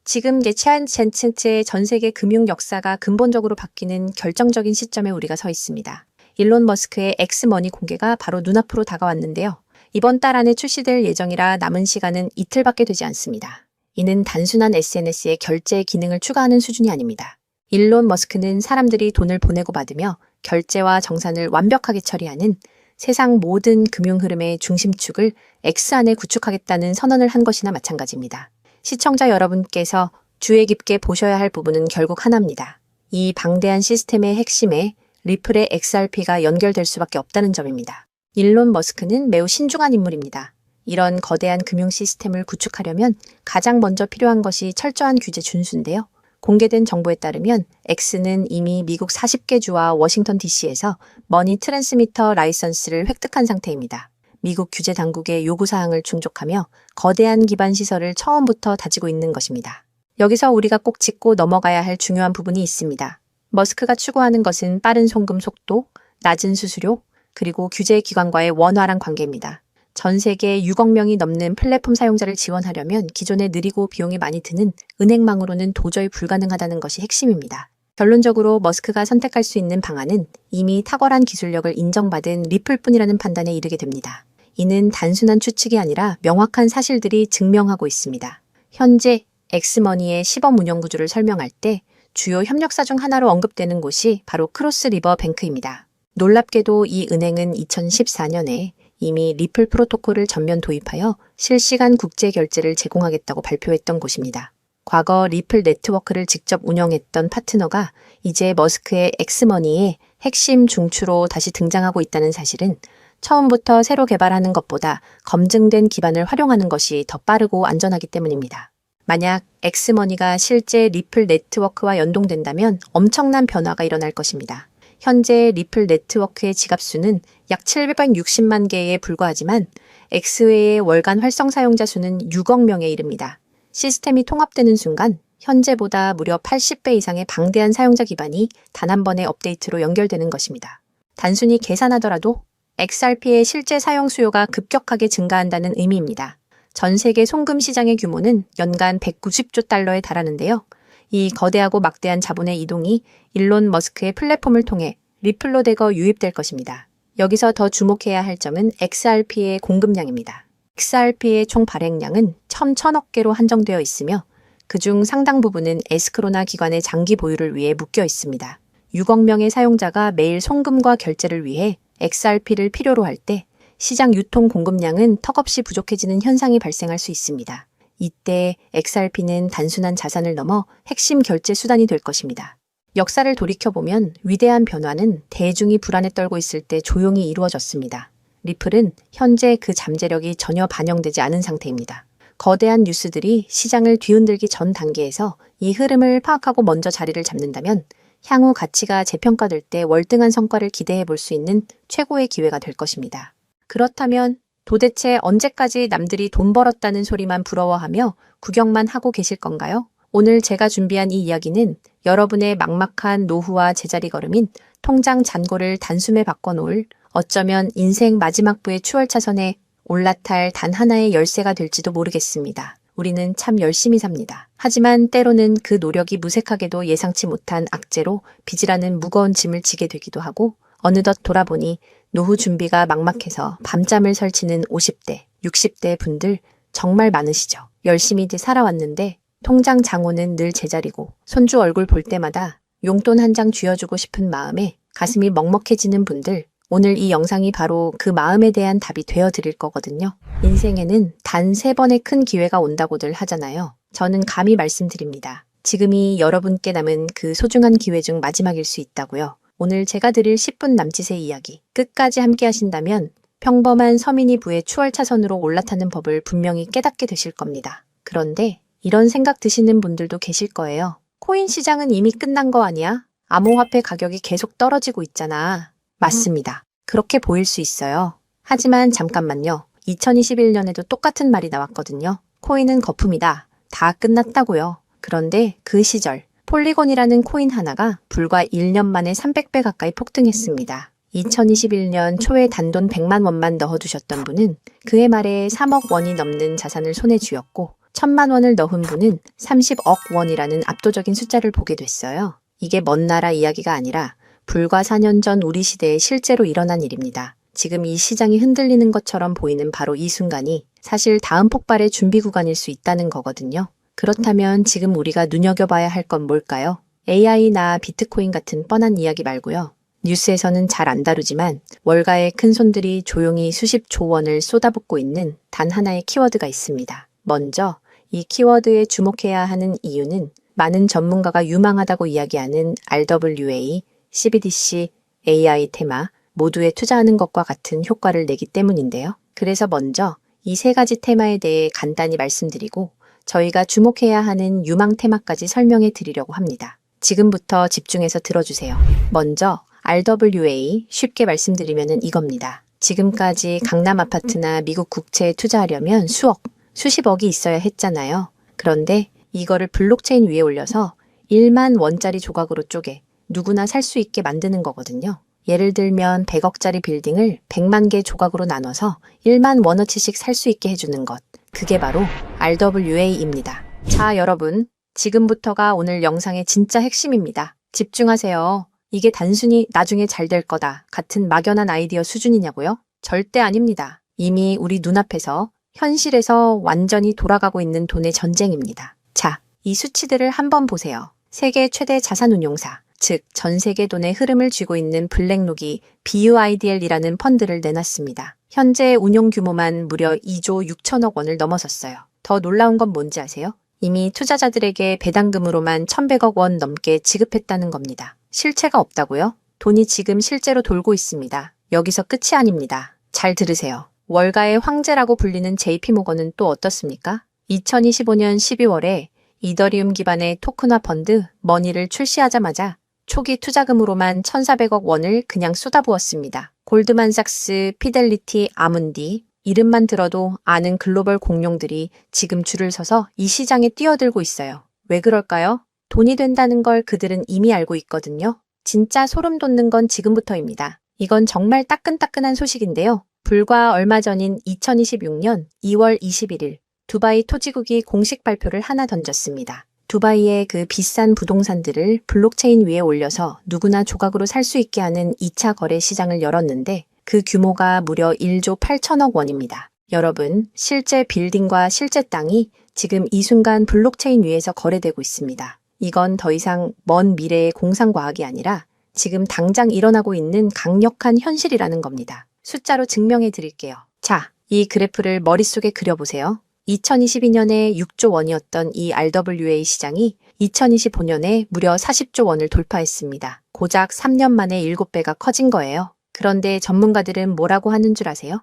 지금 예치한젠츠의 전 세계 금융 역사가 근본적으로 바뀌는 결정적인 시점에 우리가 서 있습니다. 일론 머스크의 엑스머니 공개가 바로 눈앞으로 다가왔는데요. 이번 달 안에 출시될 예정이라 남은 시간은 이틀밖에 되지 않습니다. 이는 단순한 SNS의 결제 기능을 추가하는 수준이 아닙니다. 일론 머스크는 사람들이 돈을 보내고 받으며 결제와 정산을 완벽하게 처리하는 세상 모든 금융 흐름의 중심축을 X 안에 구축하겠다는 선언을 한 것이나 마찬가지입니다. 시청자 여러분께서 주의 깊게 보셔야 할 부분은 결국 하나입니다. 이 방대한 시스템의 핵심에 리플의 XRP가 연결될 수밖에 없다는 점입니다. 일론 머스크는 매우 신중한 인물입니다. 이런 거대한 금융 시스템을 구축하려면 가장 먼저 필요한 것이 철저한 규제 준수인데요. 공개된 정보에 따르면 X는 이미 미국 40개 주와 워싱턴 DC에서 머니 트랜스미터 라이선스를 획득한 상태입니다. 미국 규제 당국의 요구사항을 충족하며 거대한 기반 시설을 처음부터 다지고 있는 것입니다. 여기서 우리가 꼭 짚고 넘어가야 할 중요한 부분이 있습니다. 머스크가 추구하는 것은 빠른 송금 속도, 낮은 수수료, 그리고 규제 기관과의 원활한 관계입니다. 전 세계 6억 명이 넘는 플랫폼 사용자를 지원하려면 기존에 느리고 비용이 많이 드는 은행망으로는 도저히 불가능하다는 것이 핵심입니다. 결론적으로 머스크가 선택할 수 있는 방안은 이미 탁월한 기술력을 인정받은 리플뿐이라는 판단에 이르게 됩니다. 이는 단순한 추측이 아니라 명확한 사실들이 증명하고 있습니다. 현재 엑스머니의 시범 운영 구조를 설명할 때 주요 협력사 중 하나로 언급되는 곳이 바로 크로스 리버 뱅크입니다. 놀랍게도 이 은행은 2014년에 이미 리플 프로토콜을 전면 도입하여 실시간 국제 결제를 제공하겠다고 발표했던 곳입니다. 과거 리플 네트워크를 직접 운영했던 파트너가 이제 머스크의 엑스머니의 핵심 중추로 다시 등장하고 있다는 사실은 처음부터 새로 개발하는 것보다 검증된 기반을 활용하는 것이 더 빠르고 안전하기 때문입니다. 만약 엑스머니가 실제 리플 네트워크와 연동된다면 엄청난 변화가 일어날 것입니다. 현재 리플 네트워크의 지갑 수는 약 760만 개에 불과하지만 엑스웨이의 월간 활성 사용자 수는 6억 명에 이릅니다. 시스템이 통합되는 순간 현재보다 무려 80배 이상의 방대한 사용자 기반이 단 한 번의 업데이트로 연결되는 것입니다. 단순히 계산하더라도 XRP의 실제 사용 수요가 급격하게 증가한다는 의미입니다. 전 세계 송금 시장의 규모는 연간 190조 달러에 달하는데요. 이 거대하고 막대한 자본의 이동이 일론 머스크의 플랫폼을 통해 리플로 대거 유입될 것입니다. 여기서 더 주목해야 할 점은 XRP의 공급량입니다. XRP의 총 발행량은 1,000억 개로 한정되어 있으며 그중 상당 부분은 에스크로나 기관의 장기 보유를 위해 묶여 있습니다. 6억 명의 사용자가 매일 송금과 결제를 위해 XRP를 필요로 할 때 시장 유통 공급량은 턱없이 부족해지는 현상이 발생할 수 있습니다. 이때 XRP는 단순한 자산을 넘어 핵심 결제 수단이 될 것입니다. 역사를 돌이켜보면 위대한 변화는 대중이 불안에 떨고 있을 때 조용히 이루어졌습니다. 리플은 현재 그 잠재력이 전혀 반영되지 않은 상태입니다. 거대한 뉴스들이 시장을 뒤흔들기 전 단계에서 이 흐름을 파악하고 먼저 자리를 잡는다면 향후 가치가 재평가될 때 월등한 성과를 기대해 볼 수 있는 최고의 기회가 될 것입니다. 그렇다면 도대체 언제까지 남들이 돈 벌었다는 소리만 부러워하며 구경만 하고 계실 건가요? 오늘 제가 준비한 이 이야기는 여러분의 막막한 노후와 제자리 걸음인 통장 잔고를 단숨에 바꿔놓을 어쩌면 인생 마지막 부의 추월차선에 올라탈 단 하나의 열쇠가 될지도 모르겠습니다. 우리는 참 열심히 삽니다. 하지만 때로는 그 노력이 무색하게도 예상치 못한 악재로 빚이라는 무거운 짐을 지게 되기도 하고 어느덧 돌아보니 노후 준비가 막막해서 밤잠을 설치는 50대, 60대 분들 정말 많으시죠. 열심히 살아왔는데 통장 잔고는 늘 제자리고 손주 얼굴 볼 때마다 용돈 한 장 쥐어주고 싶은 마음에 가슴이 먹먹해지는 분들, 오늘 이 영상이 바로 그 마음에 대한 답이 되어드릴 거거든요. 인생에는 단 3번의 큰 기회가 온다고들 하잖아요. 저는 감히 말씀드립니다. 지금이 여러분께 남은 그 소중한 기회 중 마지막일 수 있다고요. 오늘 제가 드릴 10분 남짓의 이야기 끝까지 함께 하신다면 평범한 서민이 부의 추월차선으로 올라타는 법을 분명히 깨닫게 되실 겁니다. 그런데 이런 생각 드시는 분들도 계실 거예요. 코인 시장은 이미 끝난 거 아니야? 암호화폐 가격이 계속 떨어지고 있잖아. 맞습니다. 그렇게 보일 수 있어요. 하지만 잠깐만요. 2021년에도 똑같은 말이 나왔거든요. 코인은 거품이다. 다 끝났다고요. 그런데 그 시절 폴리곤이라는 코인 하나가 불과 1년 만에 300배 가까이 폭등했습니다. 2021년 초에 단돈 100만 원만 넣어두셨던 분은 그해 말에 3억 원이 넘는 자산을 손에 쥐었고 1,000만 원을 넣은 분은 30억 원이라는 압도적인 숫자를 보게 됐어요. 이게 먼 나라 이야기가 아니라 불과 4년 전 우리 시대에 실제로 일어난 일입니다. 지금 이 시장이 흔들리는 것처럼 보이는 바로 이 순간이 사실 다음 폭발의 준비 구간일 수 있다는 거거든요. 그렇다면 지금 우리가 눈여겨봐야 할 건 뭘까요? AI나 비트코인 같은 뻔한 이야기 말고요. 뉴스에서는 잘 안 다루지만 월가의 큰 손들이 조용히 수십조 원을 쏟아붓고 있는 단 하나의 키워드가 있습니다. 먼저 이 키워드에 주목해야 하는 이유는 많은 전문가가 유망하다고 이야기하는 RWA, CBDC, AI 테마 모두에 투자하는 것과 같은 효과를 내기 때문인데요. 그래서 먼저 이 세 가지 테마에 대해 간단히 말씀드리고 저희가 주목해야 하는 유망 테마까지 설명해 드리려고 합니다. 지금부터 집중해서 들어주세요. 먼저 RWA 쉽게 말씀드리면 이겁니다. 지금까지 강남 아파트나 미국 국채에 투자하려면 수억, 수십억이 있어야 했잖아요. 그런데 이거를 블록체인 위에 올려서 1만 원짜리 조각으로 쪼개 누구나 살 수 있게 만드는 거거든요. 예를 들면 100억짜리 빌딩을 100만 개 조각으로 나눠서 1만 원어치씩 살 수 있게 해주는 것. 그게 바로 RWA입니다. 자, 여러분. 지금부터가 오늘 영상의 진짜 핵심입니다. 집중하세요. 이게 단순히 나중에 잘 될 거다 같은 막연한 아이디어 수준이냐고요? 절대 아닙니다. 이미 우리 눈앞에서 현실에서 완전히 돌아가고 있는 돈의 전쟁입니다. 자, 이 수치들을 한번 보세요. 세계 최대 자산운용사, 즉 전 세계 돈의 흐름을 쥐고 있는 블랙록이 BUIDL이라는 펀드를 내놨습니다. 현재 운용 규모만 무려 2조 6천억 원을 넘어섰어요. 더 놀라운 건 뭔지 아세요? 이미 투자자들에게 배당금으로만 1,100억 원 넘게 지급했다는 겁니다. 실체가 없다고요? 돈이 지금 실제로 돌고 있습니다. 여기서 끝이 아닙니다. 잘 들으세요. 월가의 황제라고 불리는 JP모건은 또 어떻습니까? 2025년 12월에 이더리움 기반의 토큰화 펀드 머니를 출시하자마자 초기 투자금으로만 1,400억 원을 그냥 쏟아부었습니다. 골드만삭스, 피델리티, 아문디 이름만 들어도 아는 글로벌 공룡들이 지금 줄을 서서 이 시장에 뛰어들고 있어요. 왜 그럴까요? 돈이 된다는 걸 그들은 이미 알고 있거든요. 진짜 소름 돋는 건 지금부터입니다. 이건 정말 따끈따끈한 소식인데요. 불과 얼마 전인 2026년 2월 21일 두바이 토지국이 공식 발표를 하나 던졌습니다. 두바이의 그 비싼 부동산들을 블록체인 위에 올려서 누구나 조각으로 살 수 있게 하는 2차 거래 시장을 열었는데 그 규모가 무려 1조 8천억 원입니다. 여러분, 실제 빌딩과 실제 땅이 지금 이 순간 블록체인 위에서 거래되고 있습니다. 이건 더 이상 먼 미래의 공상과학이 아니라 지금 당장 일어나고 있는 강력한 현실이라는 겁니다. 숫자로 증명해 드릴게요. 자, 이 그래프를 머릿속에 그려보세요. 2022년에 6조 원이었던 이 RWA 시장이 2025년에 무려 40조 원을 돌파했습니다. 고작 3년 만에 7배가 커진 거예요. 그런데 전문가들은 뭐라고 하는 줄 아세요?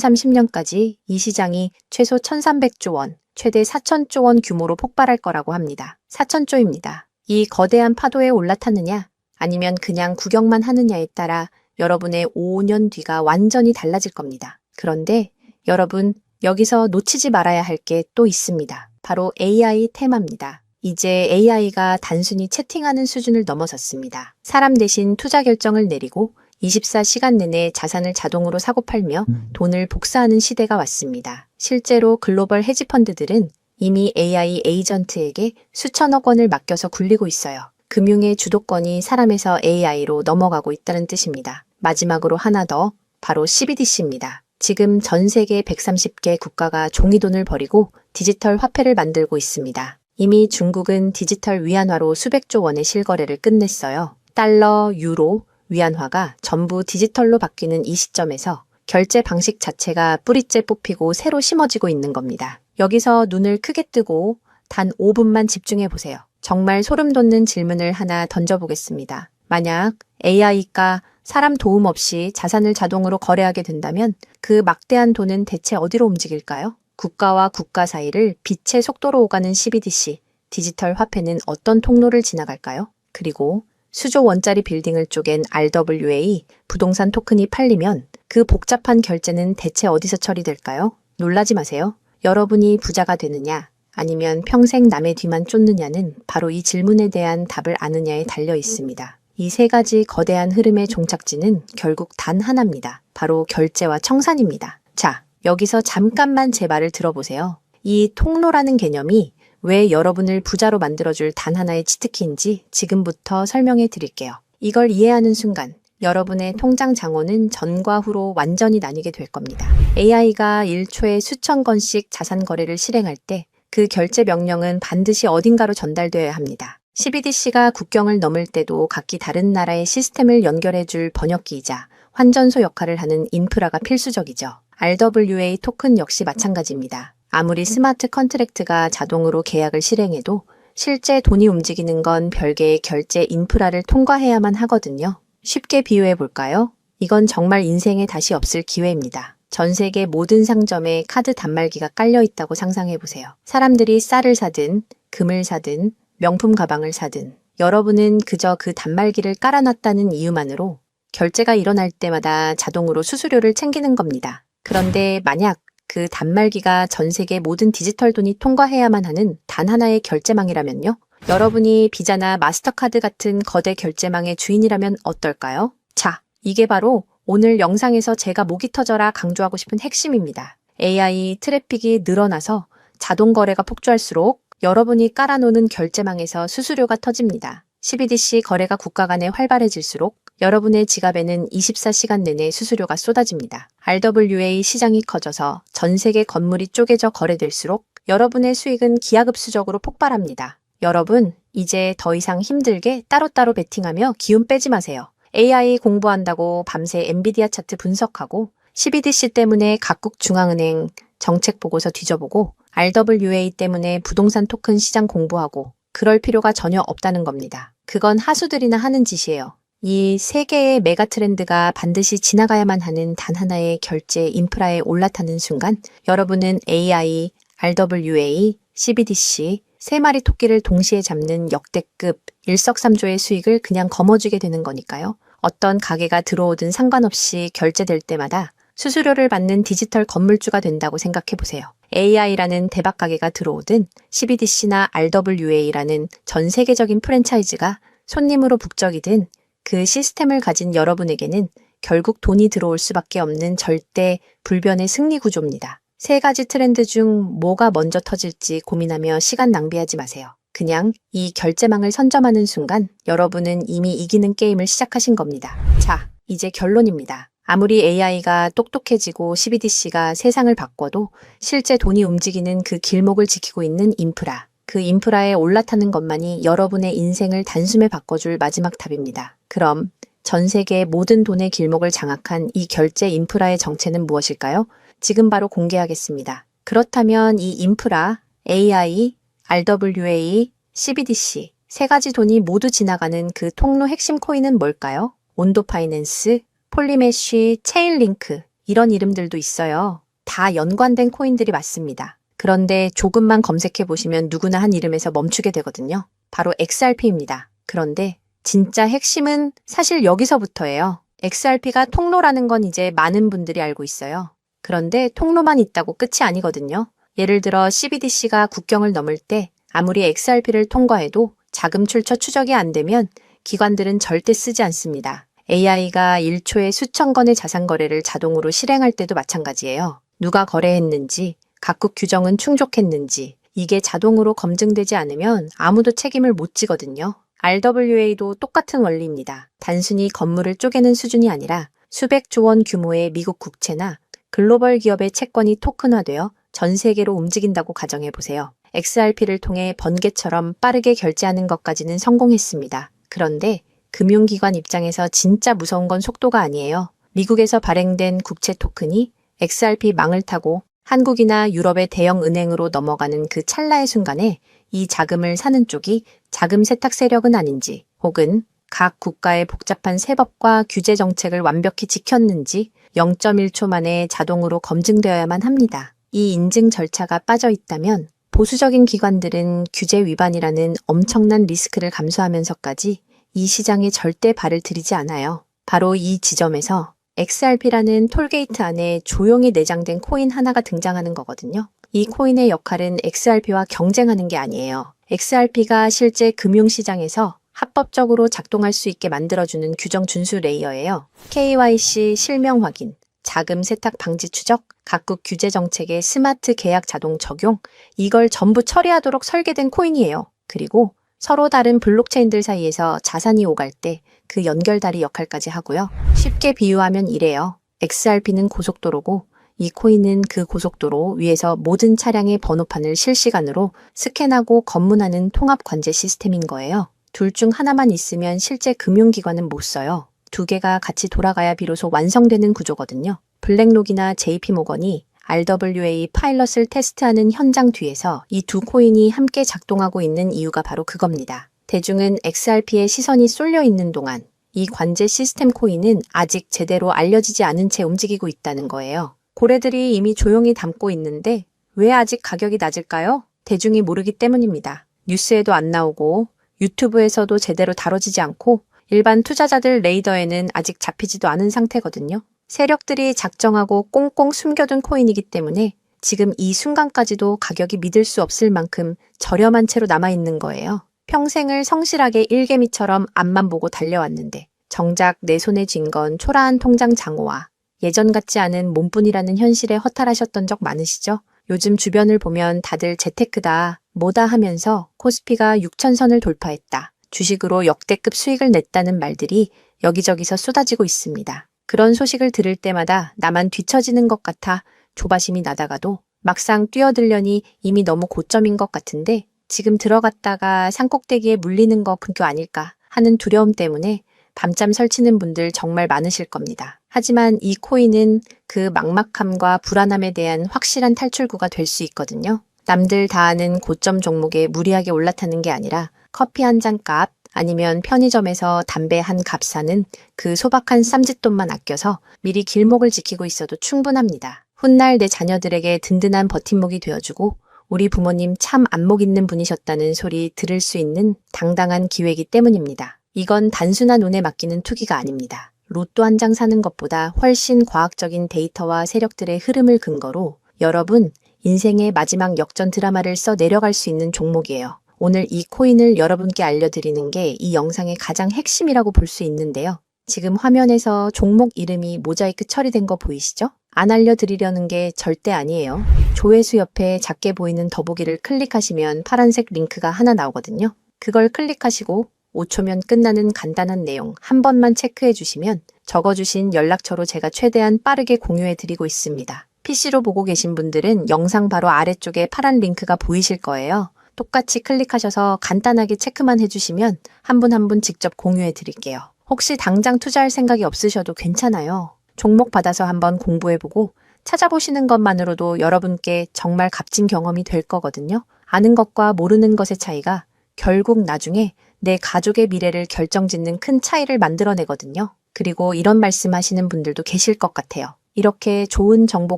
2030년까지 이 시장이 최소 1,300조 원, 최대 4,000조 원 규모로 폭발할 거라고 합니다. 4,000조입니다. 이 거대한 파도에 올라탔느냐, 아니면 그냥 구경만 하느냐에 따라 여러분의 5년 뒤가 완전히 달라질 겁니다. 그런데 여러분, 여기서 놓치지 말아야 할 게 또 있습니다. 바로 AI 테마입니다. 이제 AI가 단순히 채팅하는 수준을 넘어섰습니다. 사람 대신 투자 결정을 내리고 24시간 내내 자산을 자동으로 사고팔며 돈을 복사하는 시대가 왔습니다. 실제로 글로벌 헤지펀드들은 이미 AI 에이전트에게 수천억 원을 맡겨서 굴리고 있어요. 금융의 주도권이 사람에서 AI로 넘어가고 있다는 뜻입니다. 마지막으로 하나 더, 바로 CBDC입니다. 지금 전 세계 130개 국가가 종이돈을 버리고 디지털 화폐를 만들고 있습니다. 이미 중국은 디지털 위안화로 수백조 원의 실거래를 끝냈어요. 달러, 유로, 위안화가 전부 디지털로 바뀌는 이 시점에서 결제 방식 자체가 뿌리째 뽑히고 새로 심어지고 있는 겁니다. 여기서 눈을 크게 뜨고 단 5분만 집중해 보세요. 정말 소름 돋는 질문을 하나 던져보겠습니다. 만약 AI가 사람 도움 없이 자산을 자동으로 거래하게 된다면 그 막대한 돈은 대체 어디로 움직일까요? 국가와 국가 사이를 빛의 속도로 오가는 CBDC, 디지털 화폐는 어떤 통로를 지나갈까요? 그리고 수조 원짜리 빌딩을 쪼갠 RWA, 부동산 토큰이 팔리면 그 복잡한 결제는 대체 어디서 처리될까요? 놀라지 마세요. 여러분이 부자가 되느냐, 아니면 평생 남의 뒤만 쫓느냐는 바로 이 질문에 대한 답을 아느냐에 달려 있습니다. 이 세 가지 거대한 흐름의 종착지는 결국 단 하나입니다. 바로 결제와 청산입니다. 자, 여기서 잠깐만 제 말을 들어보세요. 이 통로라는 개념이 왜 여러분을 부자로 만들어줄 단 하나의 치트키인지 지금부터 설명해 드릴게요. 이걸 이해하는 순간 여러분의 통장 잔고는 전과 후로 완전히 나뉘게 될 겁니다. AI가 1초에 수천 건씩 자산 거래를 실행할 때 그 결제 명령은 반드시 어딘가로 전달되어야 합니다. CBDC가 국경을 넘을 때도 각기 다른 나라의 시스템을 연결해줄 번역기이자 환전소 역할을 하는 인프라가 필수적이죠. RWA 토큰 역시 마찬가지입니다. 아무리 스마트 컨트랙트가 자동으로 계약을 실행해도 실제 돈이 움직이는 건 별개의 결제 인프라를 통과해야만 하거든요. 쉽게 비유해 볼까요? 이건 정말 인생에 다시 없을 기회입니다. 전 세계 모든 상점에 카드 단말기가 깔려 있다고 상상해 보세요. 사람들이 쌀을 사든, 금을 사든, 명품 가방을 사든, 여러분은 그저 그 단말기를 깔아놨다는 이유만으로 결제가 일어날 때마다 자동으로 수수료를 챙기는 겁니다. 그런데 만약 그 단말기가 전 세계 모든 디지털 돈이 통과해야만 하는 단 하나의 결제망이라면요? 여러분이 비자나 마스터카드 같은 거대 결제망의 주인이라면 어떨까요? 자, 이게 바로 오늘 영상에서 제가 목이 터져라 강조하고 싶은 핵심입니다. AI 트래픽이 늘어나서 자동 거래가 폭주할수록 여러분이 깔아놓는 결제망에서 수수료가 터집니다. CBDC 거래가 국가 간에 활발해질수록 여러분의 지갑에는 24시간 내내 수수료가 쏟아집니다. RWA 시장이 커져서 전 세계 건물이 쪼개져 거래될수록 여러분의 수익은 기하급수적으로 폭발합니다. 여러분, 이제 더 이상 힘들게 따로따로 베팅하며 기운 빼지 마세요. AI 공부한다고 밤새 엔비디아 차트 분석하고 CBDC 때문에 각국 중앙은행 정책 보고서 뒤져보고 RWA 때문에 부동산 토큰 시장 공부하고 그럴 필요가 전혀 없다는 겁니다. 그건 하수들이나 하는 짓이에요. 이 세 개의 메가 트렌드가 반드시 지나가야만 하는 단 하나의 결제 인프라에 올라타는 순간 여러분은 AI, RWA, CBDC 세 마리 토끼를 동시에 잡는 역대급 일석삼조의 수익을 그냥 거머쥐게 되는 거니까요. 어떤 가게가 들어오든 상관없이 결제될 때마다 수수료를 받는 디지털 건물주가 된다고 생각해 보세요. AI라는 대박 가게가 들어오든 CBDC나 RWA라는 전 세계적인 프랜차이즈가 손님으로 북적이든 그 시스템을 가진 여러분에게는 결국 돈이 들어올 수밖에 없는 절대 불변의 승리 구조입니다. 세 가지 트렌드 중 뭐가 먼저 터질지 고민하며 시간 낭비하지 마세요. 그냥 이 결제망을 선점하는 순간 여러분은 이미 이기는 게임을 시작하신 겁니다. 자, 이제 결론입니다. 아무리 AI가 똑똑해지고 CBDC가 세상을 바꿔도 실제 돈이 움직이는 그 길목을 지키고 있는 인프라, 그 인프라에 올라타는 것만이 여러분의 인생을 단숨에 바꿔줄 마지막 답입니다. 그럼 전 세계 모든 돈의 길목을 장악한 이 결제 인프라의 정체는 무엇일까요? 지금 바로 공개하겠습니다. 그렇다면 이 인프라, AI, RWA, CBDC 세 가지 돈이 모두 지나가는 그 통로 핵심 코인은 뭘까요? 온도 파이낸스, 폴리메쉬, 체인링크 이런 이름들도 있어요. 다 연관된 코인들이 맞습니다. 그런데 조금만 검색해 보시면 누구나 한 이름에서 멈추게 되거든요. 바로 XRP입니다. 그런데 진짜 핵심은 사실 여기서부터예요. XRP가 통로라는 건 이제 많은 분들이 알고 있어요. 그런데 통로만 있다고 끝이 아니거든요. 예를 들어 CBDC가 국경을 넘을 때 아무리 XRP를 통과해도 자금 출처 추적이 안 되면 기관들은 절대 쓰지 않습니다. AI가 1초에 수천 건의 자산 거래를 자동으로 실행할 때도 마찬가지예요. 누가 거래했는지, 각국 규정은 충족했는지 이게 자동으로 검증되지 않으면 아무도 책임을 못 지거든요. RWA도 똑같은 원리입니다. 단순히 건물을 쪼개는 수준이 아니라 수백조 원 규모의 미국 국채나 글로벌 기업의 채권이 토큰화되어 전 세계로 움직인다고 가정해 보세요. XRP를 통해 번개처럼 빠르게 결제하는 것까지는 성공했습니다. 그런데 금융기관 입장에서 진짜 무서운 건 속도가 아니에요. 미국에서 발행된 국채 토큰이 XRP 망을 타고 한국이나 유럽의 대형 은행으로 넘어가는 그 찰나의 순간에 이 자금을 사는 쪽이 자금 세탁 세력은 아닌지 혹은 각 국가의 복잡한 세법과 규제 정책을 완벽히 지켰는지 0.1초 만에 자동으로 검증되어야만 합니다. 이 인증 절차가 빠져 있다면 보수적인 기관들은 규제 위반이라는 엄청난 리스크를 감수하면서까지 이 시장에 절대 발을 들이지 않아요. 바로 이 지점에서 XRP라는 톨게이트 안에 조용히 내장된 코인 하나가 등장하는 거거든요. 이 코인의 역할은 XRP와 경쟁하는 게 아니에요. XRP가 실제 금융시장에서 합법적으로 작동할 수 있게 만들어주는 규정 준수 레이어예요. KYC 실명 확인, 자금 세탁 방지 추적, 각국 규제 정책에 스마트 계약 자동 적용, 이걸 전부 처리하도록 설계된 코인이에요. 그리고 서로 다른 블록체인들 사이에서 자산이 오갈 때 그 연결다리 역할까지 하고요. 쉽게 비유하면 이래요. XRP는 고속도로고 이 코인은 그 고속도로 위에서 모든 차량의 번호판을 실시간으로 스캔하고 검문하는 통합 관제 시스템인 거예요. 둘 중 하나만 있으면 실제 금융기관은 못 써요. 두 개가 같이 돌아가야 비로소 완성되는 구조거든요. 블랙록이나 JP모건이 RWA 파일럿을 테스트하는 현장 뒤에서 이 두 코인이 함께 작동하고 있는 이유가 바로 그겁니다. 대중은 XRP에 시선이 쏠려 있는 동안 이 관제 시스템 코인은 아직 제대로 알려지지 않은 채 움직이고 있다는 거예요. 고래들이 이미 조용히 담고 있는데 왜 아직 가격이 낮을까요? 대중이 모르기 때문입니다. 뉴스에도 안 나오고 유튜브에서도 제대로 다뤄지지 않고 일반 투자자들 레이더에는 아직 잡히지도 않은 상태거든요. 세력들이 작정하고 꽁꽁 숨겨둔 코인이기 때문에 지금 이 순간까지도 가격이 믿을 수 없을 만큼 저렴한 채로 남아있는 거예요. 평생을 성실하게 일개미처럼 앞만 보고 달려왔는데 정작 내 손에 쥔 건 초라한 통장 잔고와 예전 같지 않은 몸뿐이라는 현실에 허탈하셨던 적 많으시죠? 요즘 주변을 보면 다들 재테크다, 뭐다 하면서 코스피가 6,000선을 돌파했다, 주식으로 역대급 수익을 냈다는 말들이 여기저기서 쏟아지고 있습니다. 그런 소식을 들을 때마다 나만 뒤처지는 것 같아 조바심이 나다가도 막상 뛰어들려니 이미 너무 고점인 것 같은데 지금 들어갔다가 산꼭대기에 물리는 거 근교 아닐까 하는 두려움 때문에 밤잠 설치는 분들 정말 많으실 겁니다. 하지만 이 코인은 그 막막함과 불안함에 대한 확실한 탈출구가 될 수 있거든요. 남들 다 아는 고점 종목에 무리하게 올라타는 게 아니라 커피 한 잔 값 아니면 편의점에서 담배 한 값 사는 그 소박한 쌈짓돈만 아껴서 미리 길목을 지키고 있어도 충분합니다. 훗날 내 자녀들에게 든든한 버팀목이 되어주고 우리 부모님 참 안목 있는 분이셨다는 소리 들을 수 있는 당당한 기회이기 때문입니다. 이건 단순한 운에 맡기는 투기가 아닙니다. 로또 한 장 사는 것보다 훨씬 과학적인 데이터와 세력들의 흐름을 근거로 여러분 인생의 마지막 역전 드라마를 써 내려갈 수 있는 종목이에요. 오늘 이 코인을 여러분께 알려드리는 게 이 영상의 가장 핵심이라고 볼 수 있는데요. 지금 화면에서 종목 이름이 모자이크 처리된 거 보이시죠? 안 알려드리려는 게 절대 아니에요. 조회수 옆에 작게 보이는 더보기를 클릭하시면 파란색 링크가 하나 나오거든요. 그걸 클릭하시고 5초면 끝나는 간단한 내용 한 번만 체크해 주시면 적어주신 연락처로 제가 최대한 빠르게 공유해 드리고 있습니다. PC로 보고 계신 분들은 영상 바로 아래쪽에 파란 링크가 보이실 거예요. 똑같이 클릭하셔서 간단하게 체크만 해주시면 한 분 한 분 직접 공유해 드릴게요. 혹시 당장 투자할 생각이 없으셔도 괜찮아요. 종목 받아서 한번 공부해보고 찾아보시는 것만으로도 여러분께 정말 값진 경험이 될 거거든요. 아는 것과 모르는 것의 차이가 결국 나중에 내 가족의 미래를 결정짓는 큰 차이를 만들어내거든요. 그리고 이런 말씀 하시는 분들도 계실 것 같아요. 이렇게 좋은 정보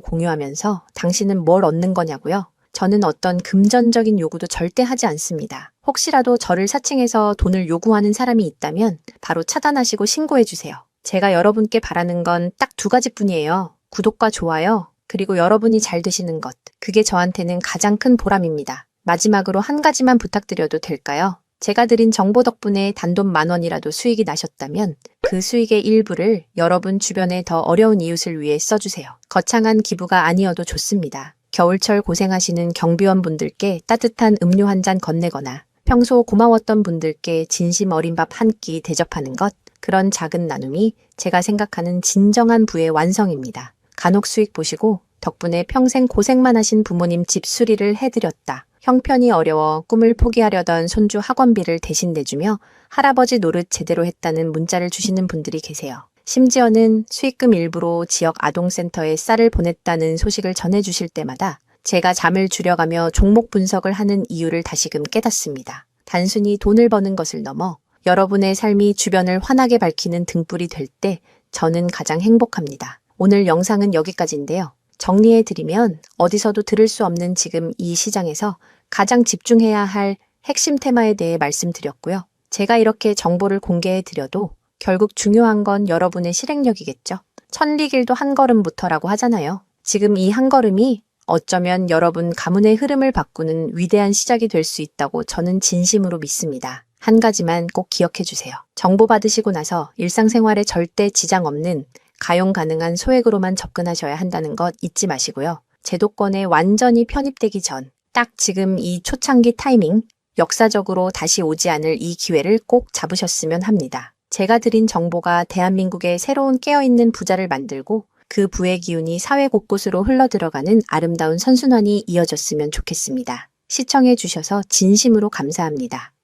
공유하면서 당신은 뭘 얻는 거냐고요? 저는 어떤 금전적인 요구도 절대 하지 않습니다. 혹시라도 저를 사칭해서 돈을 요구하는 사람이 있다면 바로 차단하시고 신고해주세요. 제가 여러분께 바라는 건 딱 두 가지뿐이에요. 구독과 좋아요, 그리고 여러분이 잘 되시는 것. 그게 저한테는 가장 큰 보람입니다. 마지막으로 한 가지만 부탁드려도 될까요? 제가 드린 정보 덕분에 단돈 10,000원이라도 수익이 나셨다면 그 수익의 일부를 여러분 주변에 더 어려운 이웃을 위해 써주세요. 거창한 기부가 아니어도 좋습니다. 겨울철 고생하시는 경비원 분들께 따뜻한 음료 한 잔 건네거나 평소 고마웠던 분들께 진심 어린 밥 한 끼 대접하는 것, 그런 작은 나눔이 제가 생각하는 진정한 부의 완성입니다. 간혹 수익 보시고 덕분에 평생 고생만 하신 부모님 집 수리를 해드렸다. 형편이 어려워 꿈을 포기하려던 손주 학원비를 대신 내주며 할아버지 노릇 제대로 했다는 문자를 주시는 분들이 계세요. 심지어는 수익금 일부로 지역 아동센터에 쌀을 보냈다는 소식을 전해주실 때마다 제가 잠을 줄여가며 종목 분석을 하는 이유를 다시금 깨닫습니다. 단순히 돈을 버는 것을 넘어 여러분의 삶이 주변을 환하게 밝히는 등불이 될 때 저는 가장 행복합니다. 오늘 영상은 여기까지인데요. 정리해드리면 어디서도 들을 수 없는 지금 이 시장에서 가장 집중해야 할 핵심 테마에 대해 말씀드렸고요. 제가 이렇게 정보를 공개해드려도 결국 중요한 건 여러분의 실행력이겠죠. 천리길도 한 걸음부터라고 하잖아요. 지금 이 한 걸음이 어쩌면 여러분 가문의 흐름을 바꾸는 위대한 시작이 될 수 있다고 저는 진심으로 믿습니다. 한 가지만 꼭 기억해 주세요. 정보 받으시고 나서 일상생활에 절대 지장 없는 가용 가능한 소액으로만 접근하셔야 한다는 것 잊지 마시고요. 제도권에 완전히 편입되기 전, 딱 지금 이 초창기 타이밍, 역사적으로 다시 오지 않을 이 기회를 꼭 잡으셨으면 합니다. 제가 드린 정보가 대한민국의 새로운 깨어있는 부자를 만들고 그 부의 기운이 사회 곳곳으로 흘러들어가는 아름다운 선순환이 이어졌으면 좋겠습니다. 시청해 주셔서 진심으로 감사합니다.